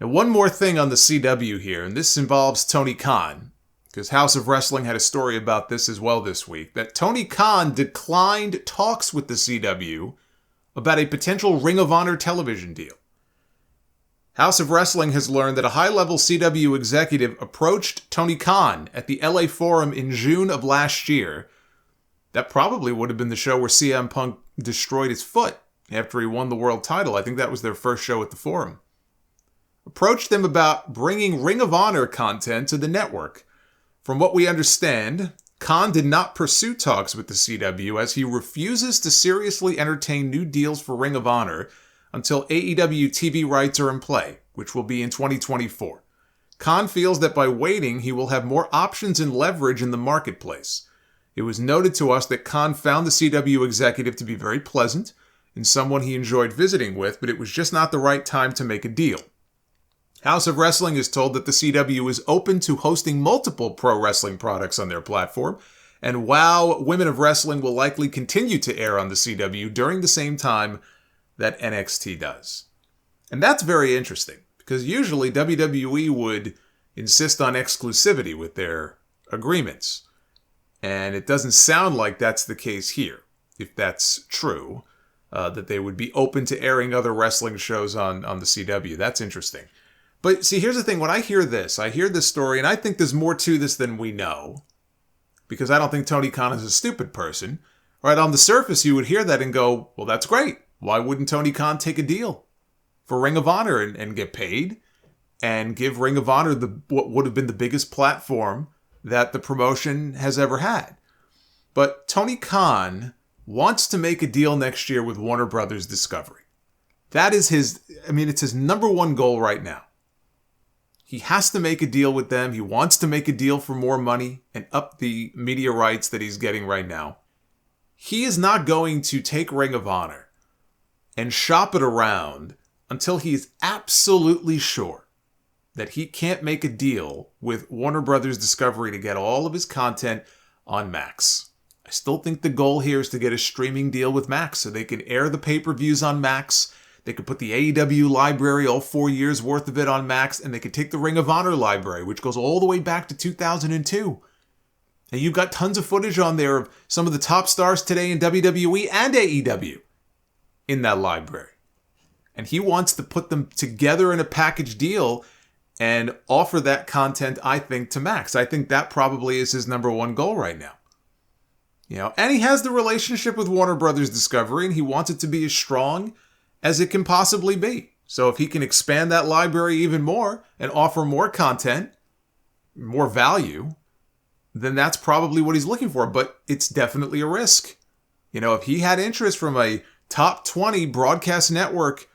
And one more thing on the CW here, and this involves Tony Khan, because House of Wrestling had a story about this as well this week, that Tony Khan declined talks with the CW about a potential Ring of Honor television deal. House of Wrestling has learned that a high-level CW executive approached Tony Khan at the LA Forum in June of last year. That probably would have been the show where CM Punk destroyed his foot after he won the world title. I think that was their first show at the Forum. Approached them about bringing Ring of Honor content to the network. From what we understand, Khan did not pursue talks with the CW as he refuses to seriously entertain new deals for Ring of Honor until AEW TV rights are in play, which will be in 2024. Khan feels that by waiting, he will have more options and leverage in the marketplace. It was noted to us that Khan found the CW executive to be very pleasant and someone he enjoyed visiting with, but it was just not the right time to make a deal. House of Wrestling is told that the CW is open to hosting multiple pro wrestling products on their platform, and WOW Women of Wrestling will likely continue to air on the CW during the same time that NXT does. And that's very interesting, because usually WWE would insist on exclusivity with their agreements. And it doesn't sound like that's the case here, if that's true, that they would be open to airing other wrestling shows on the CW. That's interesting. But see, here's the thing. When I hear this story, and I think there's more to this than we know, because I don't think Tony Khan is a stupid person. Right, on the surface, you would hear that and go, well, that's great. Why wouldn't Tony Khan take a deal for Ring of Honor and get paid and give Ring of Honor what would have been the biggest platform that the promotion has ever had? But Tony Khan wants to make a deal next year with Warner Brothers Discovery. That is it's his number one goal right now. He has to make a deal with them. He wants to make a deal for more money and up the media rights that he's getting right now. He is not going to take Ring of Honor and shop it around until he is absolutely sure that he can't make a deal with Warner Brothers Discovery to get all of his content on Max. I still think the goal here is to get a streaming deal with Max so they can air the pay-per-views on Max. They could put the AEW library, all 4 years worth of it, on Max, and they could take the Ring of Honor library, which goes all the way back to 2002. And you've got tons of footage on there of some of the top stars today in WWE and AEW in that library. And he wants to put them together in a package deal and offer that content, I think, to Max. I think that probably is his number one goal right now. And he has the relationship with Warner Brothers Discovery, and he wants it to be as strong as it can possibly be. So if he can expand that library even more and offer more content, more value, then that's probably what he's looking for. But it's definitely a risk. If he had interest from a top 20 broadcast network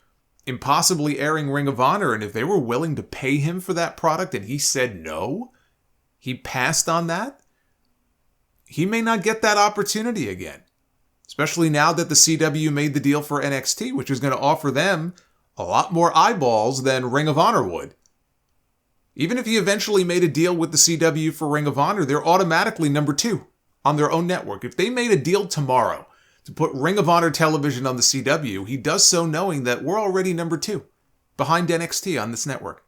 in possibly airing Ring of Honor, and if they were willing to pay him for that product and he said no, he passed on that, he may not get that opportunity again. Especially now that the CW made the deal for NXT, which is going to offer them a lot more eyeballs than Ring of Honor would. Even if he eventually made a deal with the CW for Ring of Honor, they're automatically number 2 on their own network. If they made a deal tomorrow to put Ring of Honor television on the CW, he does so knowing that we're already number 2 behind NXT on this network.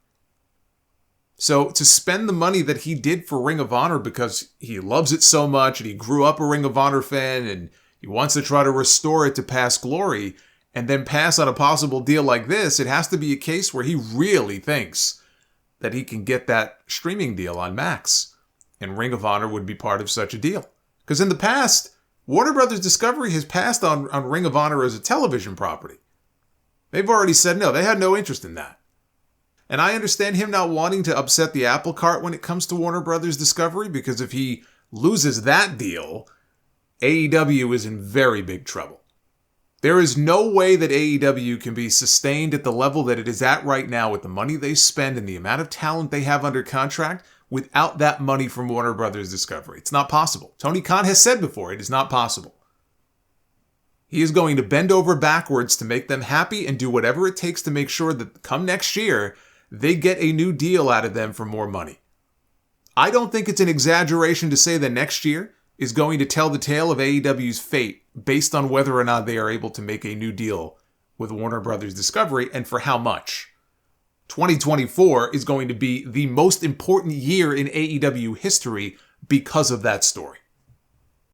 So to spend the money that he did for Ring of Honor because he loves it so much and he grew up a Ring of Honor fan and he wants to try to restore it to past glory and then pass on a possible deal like this, it has to be a case where he really thinks that he can get that streaming deal on Max. And Ring of Honor would be part of such a deal. Because in the past, Warner Brothers Discovery has passed on Ring of Honor as a television property. They've already said no, they had no interest in that. And I understand him not wanting to upset the apple cart when it comes to Warner Brothers Discovery, because if he loses that deal, AEW is in very big trouble. There is no way that AEW can be sustained at the level that it is at right now with the money they spend and the amount of talent they have under contract without that money from Warner Brothers Discovery. It's not possible. Tony Khan has said before, it is not possible. He is going to bend over backwards to make them happy and do whatever it takes to make sure that come next year, they get a new deal out of them for more money. I don't think it's an exaggeration to say that next year is going to tell the tale of AEW's fate based on whether or not they are able to make a new deal with Warner Brothers Discovery and for how much. 2024 is going to be the most important year in AEW history because of that story.